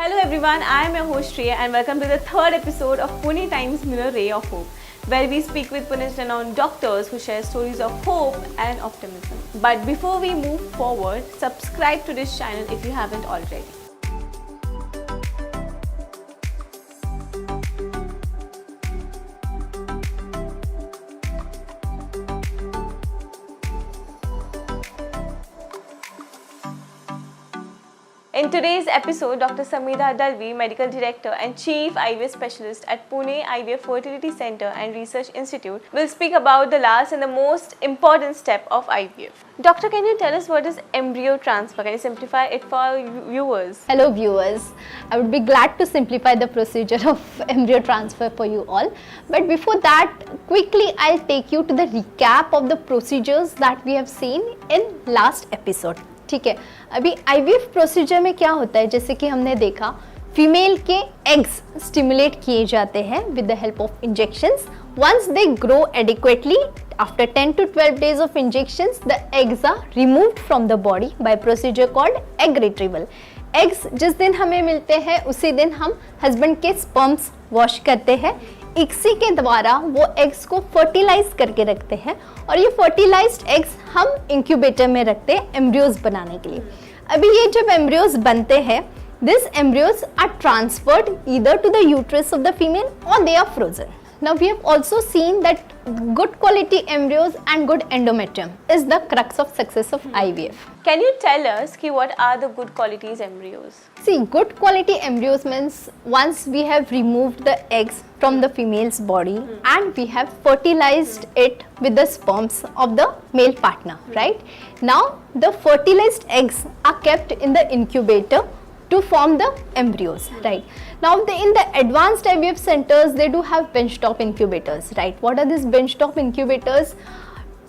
Hello everyone, I am your host Shreya and welcome to the third episode of Pune Times Mirror Ray of Hope, where we speak with Pune's renowned doctors who share stories of hope and optimism. But before we move forward, subscribe to this channel if you haven't already. In today's episode, Dr. Samira Dalvi, Medical Director and Chief IVF Specialist at Pune IVF Fertility Center and Research Institute, will speak about the last and the most important step of IVF. Doctor, can you tell us what is embryo transfer? Can you simplify it for our viewers? Hello viewers, I would be glad to simplify the procedure of embryo transfer for you all. But before that, quickly I'll take you to the recap of the procedures that we have seen in last episode. ठीक है, अभी IVF procedure में क्या होता है, जैसे कि हमने देखा फीमेल के एग्स स्टिमुलेट किए जाते हैं with the help of injections. Once they grow adequately, after 10 to 12 days of injections, the eggs are removed from the body by procedure called egg retrieval. Eggs जिस दिन हमें मिलते हैं उसी दिन हम हस्बैंड के स्पर्म्स वॉश करते हैं. इसी के द्वारा वो एग्स को फर्टिलाइज करके रखते हैं और ये फर्टिलाइज्ड एग्स हम इंक्यूबेटर में रखते हैं एम्ब्रियोज बनाने के लिए. अभी ये जब एम्ब्रियोज बनते हैं, this embryos are transferred either to the uterus of the female और they are frozen. Now we have also seen that good quality embryos and good endometrium is the crux of success of IVF. Can you tell us what are the good qualities embryos? See, good quality embryos means once we have removed the eggs from the female's body and we have fertilized it with the sperms of the male partner, right? Now the fertilized eggs are kept in the incubator to form the embryos, right? Now in the advanced IVF centers, they do have benchtop incubators, right? What are these benchtop incubators?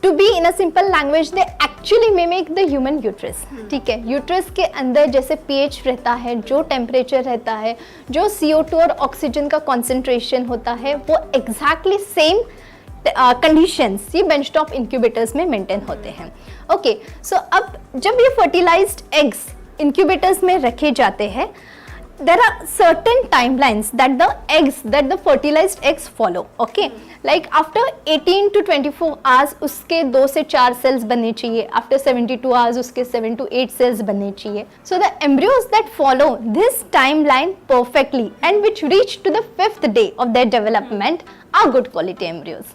To be in a simple language, they actually mimic the human uterus. ठीक है, uterus के अंदर जैसे pH रहता है, जो temperature रहता है, जो CO2 और ऑक्सीजन का कॉन्सेंट्रेशन होता है, वो एग्जैक्टली सेम कंडीशंस ये बेंचटॉप इंक्यूबेटर्स में मेंटेन होते हैं. ओके, सो अब जब ये फर्टिलाइज्ड एग्स incubators में रखे जाते हैं, there are certain timelines that the fertilized eggs follow. Okay, like after 18 to 24 hours उसके 2 से 4 cells बनने चाहिए, after 72 hours उसके 7 to 8 cells बनने चाहिए. So the embryos that follow this timeline perfectly and which reach to the 5th day of their development are good quality embryos.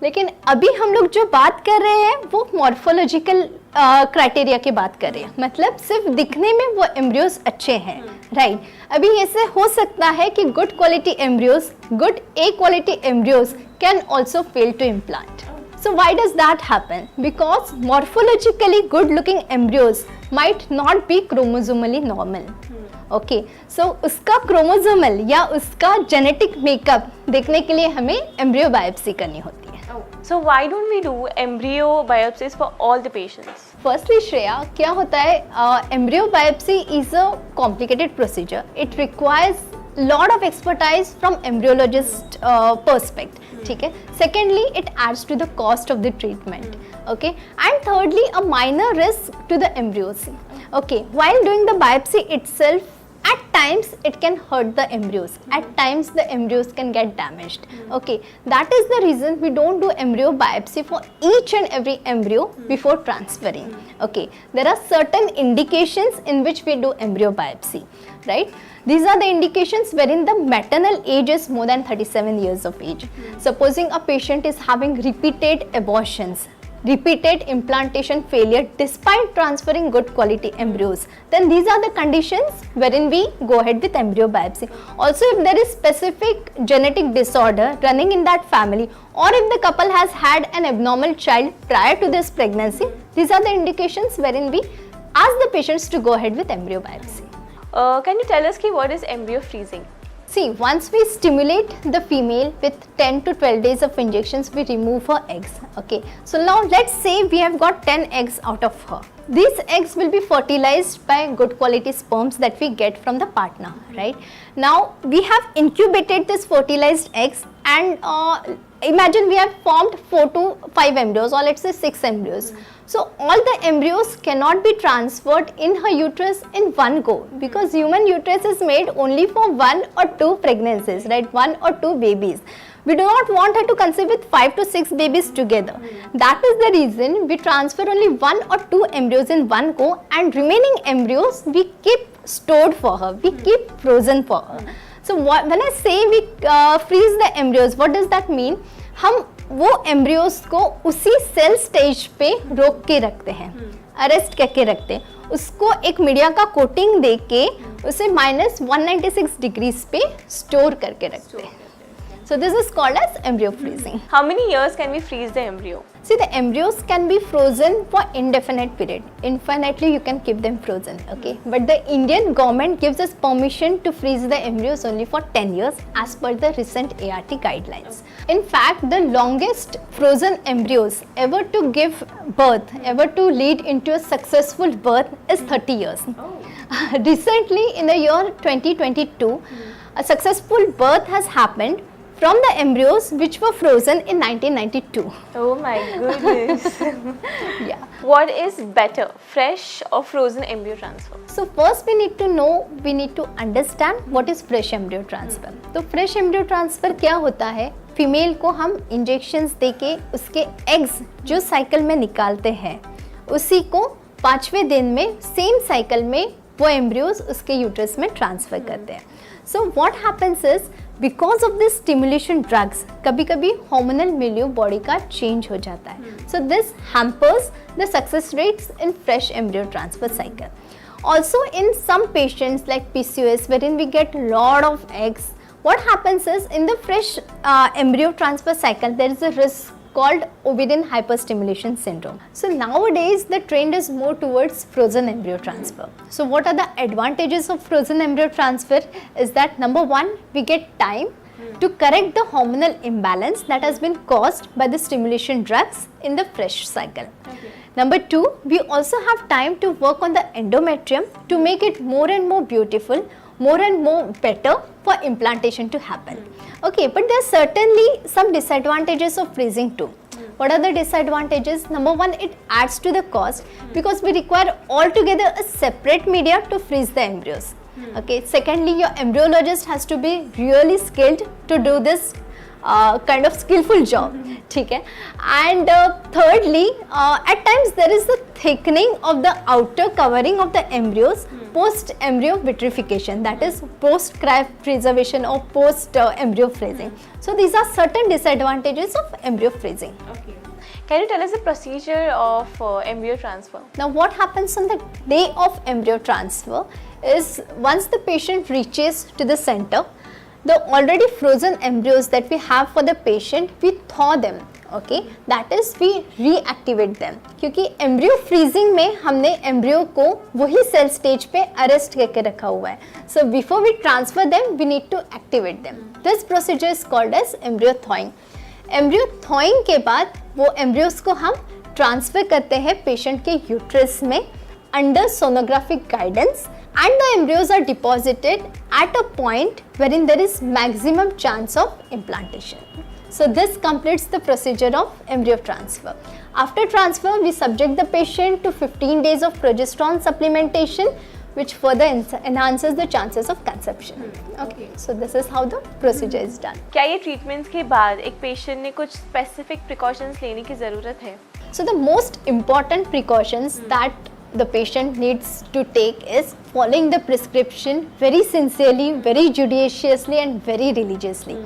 लेकिन अभी हम लोग जो बात कर रहे हैं वो मॉर्फोलॉजिकल क्राइटेरिया की बात कर रहे हैं, मतलब सिर्फ दिखने में वो एम्ब्रियोज अच्छे हैं, राइट? अभी ऐसे हो सकता है कि good quality embryos, good a quality embryos can also fail to implant. So why does that happen? Because morphologically good looking embryos might not be chromosomally normal. Okay, so उसका chromosomal या उसका genetic makeup देखने के लिए हमें embryo biopsy करनी होती है. So why don't we do embryo biopsies for all the patients? Firstly, Shreya, क्या होता है, embryo biopsy is a complicated procedure. It requires lot of expertise from embryologist perspective. ठीक है. Secondly, it adds to the cost of the treatment. Okay, and thirdly, a minor risk to the embryos. Okay, while doing the biopsy itself, at times it can hurt the embryos, at times the embryos can get damaged. Okay, that is the reason we don't do embryo biopsy for each and every embryo before transferring. Okay, there are certain indications in which we do embryo biopsy, right? These are the indications wherein the maternal age is more than 37 years of age. Supposing a patient is having repeated abortions, repeated implantation failure despite transferring good quality embryos, then these are the conditions wherein we go ahead with embryo biopsy. Also, if there is specific genetic disorder running in that family, or if the couple has had an abnormal child prior to this pregnancy, these are the indications wherein we ask the patients to go ahead with embryo biopsy. Can you tell us what is embryo freezing? See, once we stimulate the female with 10 to 12 days of injections, we remove her eggs. Okay, so now let's say we have got 10 eggs out of her. These eggs will be fertilized by good quality sperms that we get from the partner, right? Now we have incubated this fertilized eggs and imagine we have formed 4 to 5 embryos, or let's say 6 embryos. So all the embryos cannot be transferred in her uterus in one go, because human uterus is made only for 1 or 2 pregnancies, right? 1 or 2 babies. We do not want her to conceive with 5 to 6 babies together. That is the reason we transfer only 1 or 2 embryos in one go, and remaining embryos we keep stored for her, we keep frozen for her. So when I say we freeze the embryos, what does that mean? हम वो embryos को उसी cell stage पे रोक के रखते हैं, arrest करके रखते हैं, उसको एक मीडिया का कोटिंग दे के उसे -196 डिग्रीज पे स्टोर करके रखते हैं. So this is called as embryo freezing. How many years can we freeze the embryo? See, the embryos can be frozen for indefinite period. Infinitely you can keep them frozen, okay? But the Indian government gives us permission to freeze the embryos only for 10 years as per the recent ART guidelines. In fact, the longest frozen embryos ever to give birth, ever to lead into a successful birth is 30 years. Recently, in the year 2022, a successful birth has happened from the embryos which were frozen in 1992. Oh my goodness. Yeah. What is better, fresh or frozen embryo transfer? So first we need to know, we need to understand what is fresh embryo transfer. तो fresh embryo transfer क्या होता है? Female को हम injections देके उसके eggs जो cycle में निकालते हैं, उसी को 5वें दिन में सेम साइकिल में वो एम्ब्रियोज उसके यूट्रस में ट्रांसफर करते हैं. So what happens is, because of this stimulation drugs कभी कभी हार्मोनल मिलियो बॉडी का चेंज हो जाता है. So this hampers the success rates in fresh embryo transfer cycle. Also in some patients like PCOS wherein we get lot of eggs, what happens is in the fresh embryo transfer cycle there is a risk called ovarian hyperstimulation syndrome. So nowadays the trend is more towards frozen embryo transfer. So what are the advantages of frozen embryo transfer is that number one, we get time to correct the hormonal imbalance that has been caused by the stimulation drugs in the fresh cycle. Okay. Number two, we also have time to work on the endometrium to make it more and more beautiful, more and more better for implantation to happen. Okay, but there are certainly some disadvantages of freezing too. What are the disadvantages? Number one, it adds to the cost because we require altogether a separate media to freeze the embryos. Okay, secondly, your embryologist has to be really skilled to do this kind of skillful job. ठीक है. And thirdly, at times there is a thickening of the outer covering of the embryos post embryo vitrification, that is post cryopreservation or post embryo freezing. So these are certain disadvantages of embryo freezing. Okay. Can you tell us the procedure of embryo transfer? Now what happens on the day of embryo transfer is once the patient reaches to the center, the already frozen embryos that we have for the patient, we thaw them. Okay, that is we reactivate them. क्योंकि embryo freezing में हमने embryo को वही cell stage पे arrest करके रखा हुआ है. So before we transfer them, we need to activate them. This procedure is called as embryo thawing. Embryo thawing के बाद वो embryos को हम transfer करते हैं patient के uterus में under sonographic guidance, and the embryos are deposited at a point wherein there is maximum chance of implantation. So this completes the procedure of embryo transfer. After transfer, we subject the patient to 15 days of progesterone supplementation, which further enhances the chances of conception. Okay, so this is how the procedure is done. क्या ये treatments के बाद एक patient ने कुछ specific precautions लेने की ज़रूरत है? So the most important precautions that the patient needs to take is following the prescription very sincerely, very judiciously and very religiously.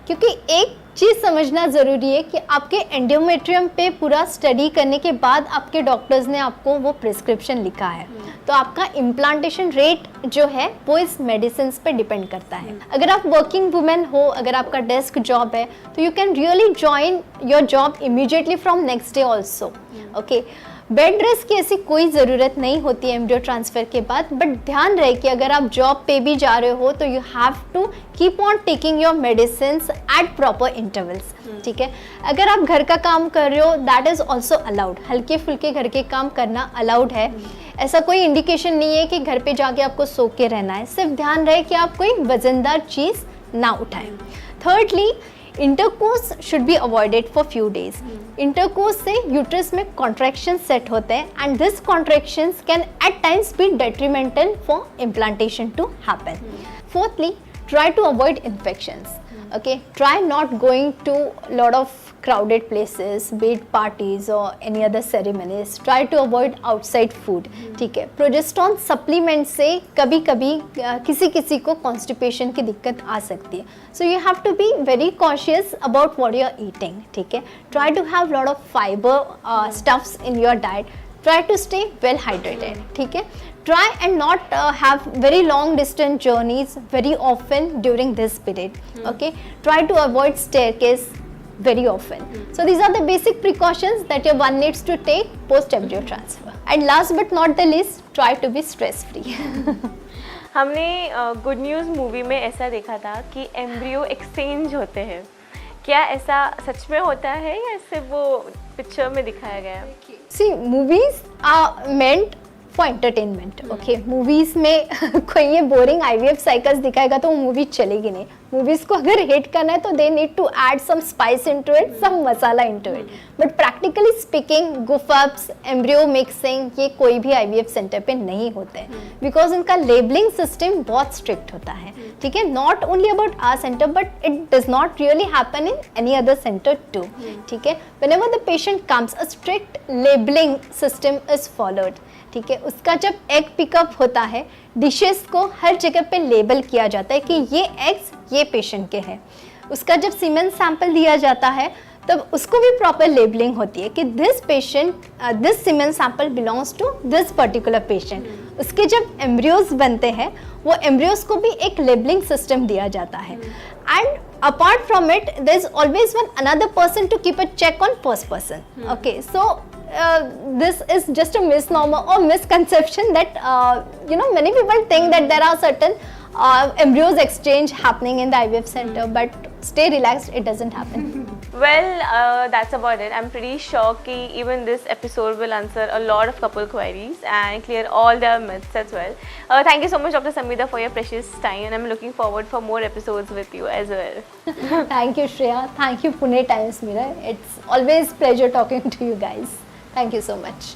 क्योंकि एक चीज़ समझना ज़रूरी है कि आपके एंडोमेट्रियम पे पूरा स्टडी करने के बाद आपके डॉक्टर्स ने आपको वो प्रिस्क्रिप्शन लिखा है, तो आपका इम्प्लांटेशन रेट जो है वो इस मेडिसिन पे डिपेंड करता है. अगर आप वर्किंग वुमेन हो, अगर आपका डेस्क जॉब है, तो you can really join your job immediately from next day also. Okay, bed rest की ऐसी कोई ज़रूरत नहीं होती है एम्ब्रियो ट्रांसफ़र के बाद, बट ध्यान रहे कि अगर आप जॉब पे भी जा रहे हो तो you have to keep on taking your medicines at proper intervals. ठीक है, अगर आप घर का काम कर रहे हो दैट इज़ ऑल्सो अलाउड. हल्के फुल्के घर के काम करना अलाउड है. ऐसा कोई इंडिकेशन नहीं है कि घर पे जाके आपको सो के रहना है. सिर्फ ध्यान रहे कि आप कोई वजनदार चीज़ ना उठाएं. Thirdly, intercourse should be avoided for few days. Intercourse से यूट्रस में कॉन्ट्रैक्शन सेट होते हैं and this contractions can at times be detrimental for implantation to happen. Fourthly, try to avoid infections. Okay, try not going to lot of crowded places, be it parties or any other ceremonies. Try to avoid outside food. ठीक है. Progesterone supplement से कभी कभी किसी किसी को constipation की दिक्कत आ सकती है. So you have to be very cautious about what you are eating. ठीक है. Try to have lot of fibre stuffs in your diet. Try to stay well hydrated. ठीक है. Try and not have very long distance journeys very often during this period. Okay. Try to avoid staircase very often. So these are the basic precautions that your one needs to take post embryo transfer. And last but not the least, try to be stress free. हमने good news movie में ऐसा देखा था कि embryo exchange होते हैं. क्या ऐसा सच में होता है या सिर्फ वो पिक्चर में दिखाया गया है? See, movies are meant for entertainment. Okay, movies में कोई ये boring IVF cycles दिखाएगा तो वो मूवी चलेगी नहीं. Movies को अगर hit करना है तो they need to add some spice into it, some masala into it. But practically speaking, goof-ups, embryo mixing ये कोई भी IVF center पे नहीं होते हैं because इनका labeling system बहुत strict होता है. ठीक है. Not only about our center but it does not really happen in any other center too. ठीक है. Whenever the patient comes, a strict labeling system is followed. ठीक है. उसका जब एग पिकअप होता है डिशेस को हर जगह पे लेबल किया जाता है कि ये एग्स ये पेशेंट के हैं. उसका जब सीमेन सैंपल दिया जाता है तब उसको भी प्रॉपर लेबलिंग होती है कि this patient this semen sample belongs to this particular patient. उसके जब एम्ब्रियोज बनते हैं वो एम्ब्रियोज को भी एक लेबलिंग सिस्टम दिया जाता है. And apart from it, there is always one another person to keep a check on first person. Okay, so this is just a misnomer or misconception that many people think that there are certain embryos exchange happening in the IVF center, but stay relaxed, it doesn't happen. Well, that's about it. I'm pretty sure कि even this episode will answer a lot of couple queries and clear all their myths as well. Thank you so much, Dr. Samida, for your precious time, and I'm looking forward for more episodes with you as well. Thank you, Shreya. Thank you, Pune Times Mirror. It's always pleasure talking to you guys. Thank you so much.